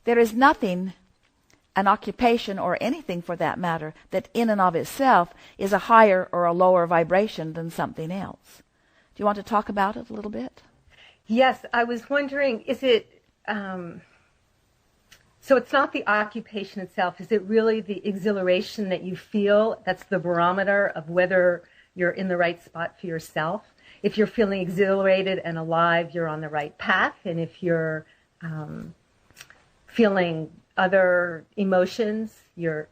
there is nothing, an occupation or anything for that matter, that in and of itself is a higher or a lower vibration than something else. Do you want to talk about it a little bit? Yes, I was wondering, is it, so it's not the occupation itself, is it really the exhilaration that you feel that's the barometer of whether you're in the right spot for yourself? If you're feeling exhilarated and alive, you're on the right path, and if you're feeling other emotions, you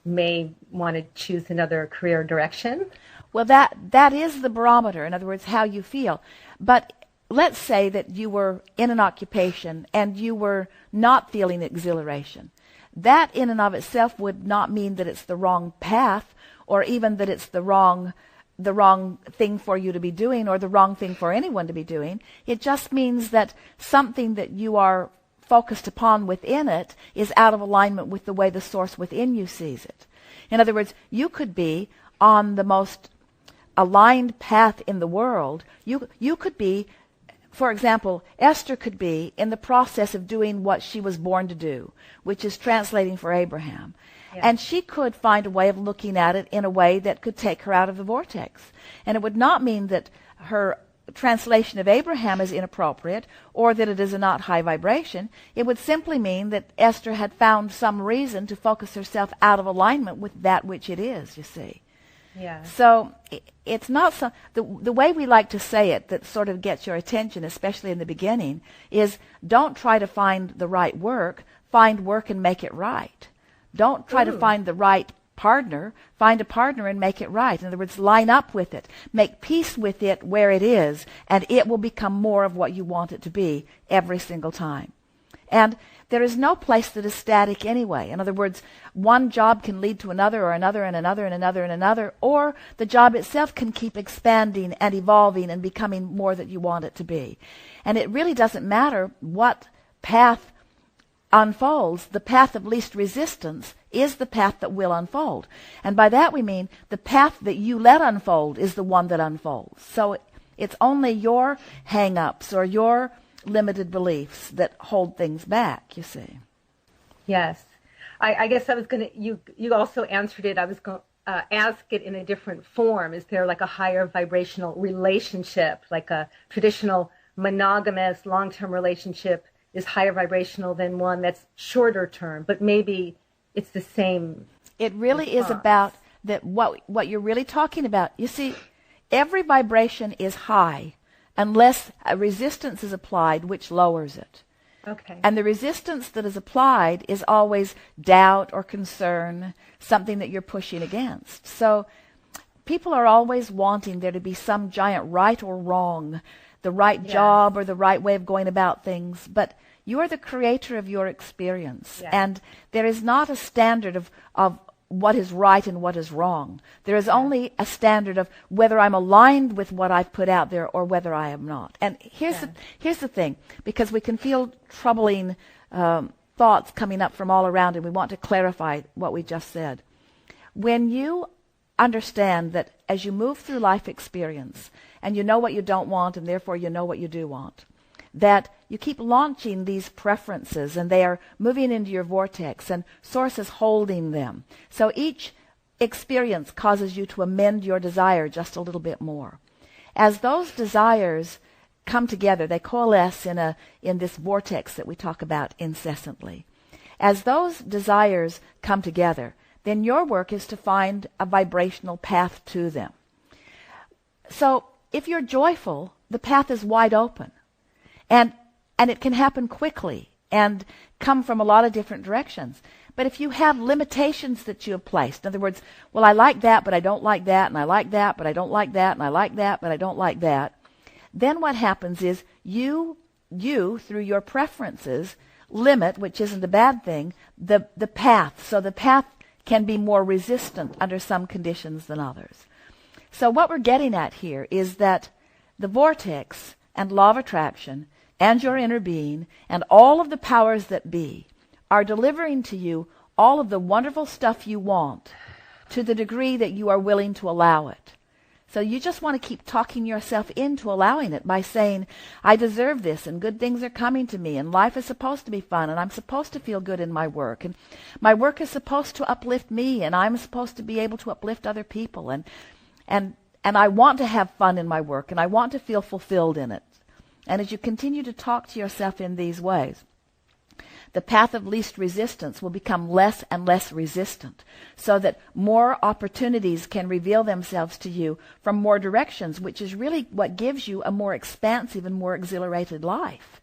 may want to choose another career direction. Well, that is the barometer, in other words, how you feel. But let's say that you were in an occupation and you were not feeling exhilaration. That in and of itself would not mean that it's the wrong path, or even that it's the wrong thing for you to be doing, or the wrong thing for anyone to be doing. It just means that something that you are focused upon within it is out of alignment with the way the source within you sees it. In other words, you could be on the most aligned path in the world. You could be, for example, Esther could be in the process of doing what she was born to do, which is translating for Abraham. Yeah. And she could find a way of looking at it in a way that could take her out of the vortex. And it would not mean that her translation of Abraham is inappropriate or that it is not high vibration. It would simply mean that Esther had found some reason to focus herself out of alignment with that which it is, you see. Yeah. So it's not so, the way we like to say it that sort of gets your attention, especially in the beginning, is don't try to find the right work, find work and make it right. Don't try to find the right partner, find a partner and make it right. In other words, line up with it. Make peace with it where it is, and it will become more of what you want it to be every single time. And there is no place that is static anyway. In other words, one job can lead to another or another and another and another and another, or the job itself can keep expanding and evolving and becoming more that you want it to be. And it really doesn't matter what path unfolds. The path of least resistance is the path that will unfold. And by that we mean the path that you let unfold is the one that unfolds. So it's only your hang-ups or your limited beliefs that hold things back, you see. Yes. I guess I was going to, you also answered it. I was going to ask it in a different form. Is there like a higher vibrational relationship, like a traditional monogamous long-term relationship is higher vibrational than one that's shorter term, but maybe it's the same. It really response. Is about that what you're really talking about. You see, every vibration is high unless a resistance is applied which lowers it. Okay. And the resistance that is applied is always doubt or concern, something that you're pushing against. So people are always wanting there to be some giant right or wrong, the right job or the right way of going about things. But you are the creator of your experience. Yes. And there is not a standard of what is right and what is wrong. There is only a standard of whether I'm aligned with what I've put out there or whether I am not. And here's the thing, because we can feel troubling thoughts coming up from all around, and we want to clarify what we just said. When you understand that as you move through life experience, and you know what you don't want, and therefore you know what you do want, that you keep launching these preferences, and they are moving into your vortex, and Source is holding them. So each experience causes you to amend your desire just a little bit more. As those desires come together, they coalesce in this vortex that we talk about incessantly. As those desires come together, then your work is to find a vibrational path to them. So if you're joyful, the path is wide open. And it can happen quickly and come from a lot of different directions. But if you have limitations that you have placed, in other words, well, I like that, but I don't like that, and I like that, but I don't like that, and I like that, but I don't like that, then what happens is you through your preferences, limit, which isn't a bad thing, the path. So the path can be more resistant under some conditions than others. So what we're getting at here is that the vortex and law of attraction and your inner being and all of the powers that be are delivering to you all of the wonderful stuff you want to the degree that you are willing to allow it. So you just want to keep talking yourself into allowing it by saying, I deserve this, and good things are coming to me, and life is supposed to be fun, and I'm supposed to feel good in my work, and my work is supposed to uplift me, and I'm supposed to be able to uplift other people, and I want to have fun in my work, and I want to feel fulfilled in it. And as you continue to talk to yourself in these ways, the path of least resistance will become less and less resistant, so that more opportunities can reveal themselves to you from more directions, which is really what gives you a more expansive and more exhilarated life.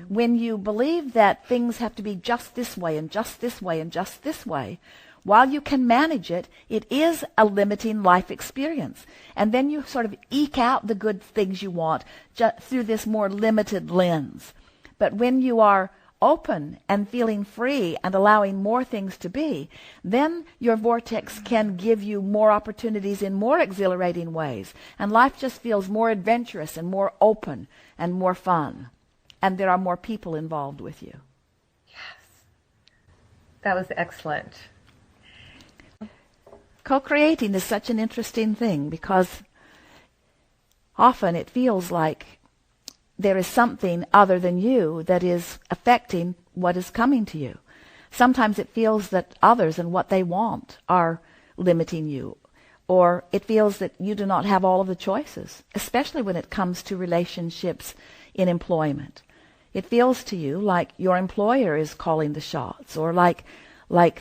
When you believe that things have to be just this way and just this way and just this way, while you can manage it, it is a limiting life experience. And then you sort of eke out the good things you want through this more limited lens. But when you are open and feeling free and allowing more things to be, then your vortex can give you more opportunities in more exhilarating ways. And life just feels more adventurous and more open and more fun. And there are more people involved with you. Yes. That was excellent. Co-creating is such an interesting thing because often it feels like there is something other than you that is affecting what is coming to you. Sometimes it feels that others and what they want are limiting you, or it feels that you do not have all of the choices, especially when it comes to relationships in employment. It feels to you like your employer is calling the shots, or like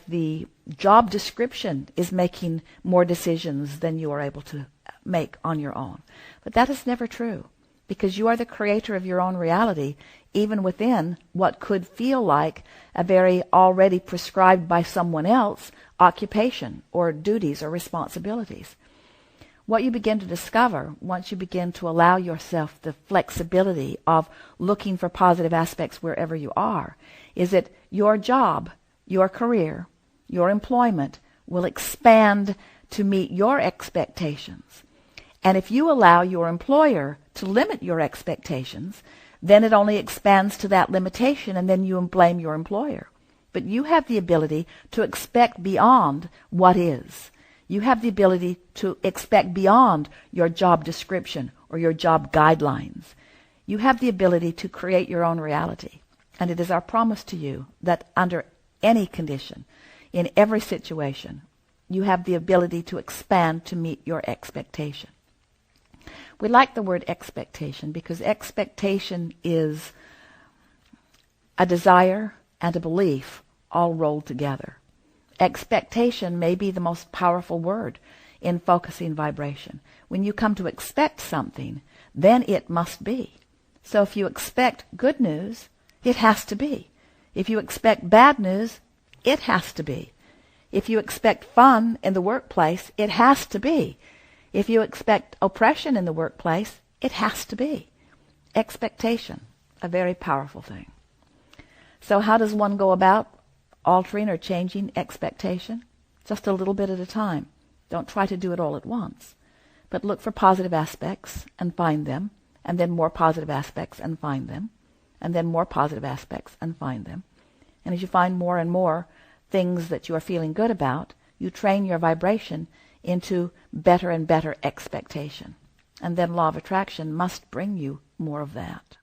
the job description is making more decisions than you are able to make on your own. But that is never true, because you are the creator of your own reality, even within what could feel like a very already prescribed by someone else occupation or duties or responsibilities. What you begin to discover once you begin to allow yourself the flexibility of looking for positive aspects wherever you are, is that your job, your career, your employment will expand to meet your expectations. And if you allow your employer to limit your expectations, then it only expands to that limitation, and then you blame your employer. But you have the ability to expect beyond what is. You have the ability to expect beyond your job description or your job guidelines. You have the ability to create your own reality. And it is our promise to you that under any condition, in every situation, you have the ability to expand to meet your expectation. We like the word expectation because expectation is a desire and a belief all rolled together. Expectation may be the most powerful word in focusing vibration. When you come to expect something, then it must be. So if you expect good news, it has to be. If you expect bad news, it has to be. If you expect fun in the workplace, it has to be. If you expect oppression in the workplace, it has to be. Expectation, a very powerful thing. So how does one go about altering or changing expectation? Just a little bit at a time. Don't try to do it all at once. But look for positive aspects and find them, and then more positive aspects and find them, and then more positive aspects and find them. And as you find more and more things that you are feeling good about, you train your vibration into better and better expectation. And then law of attraction must bring you more of that.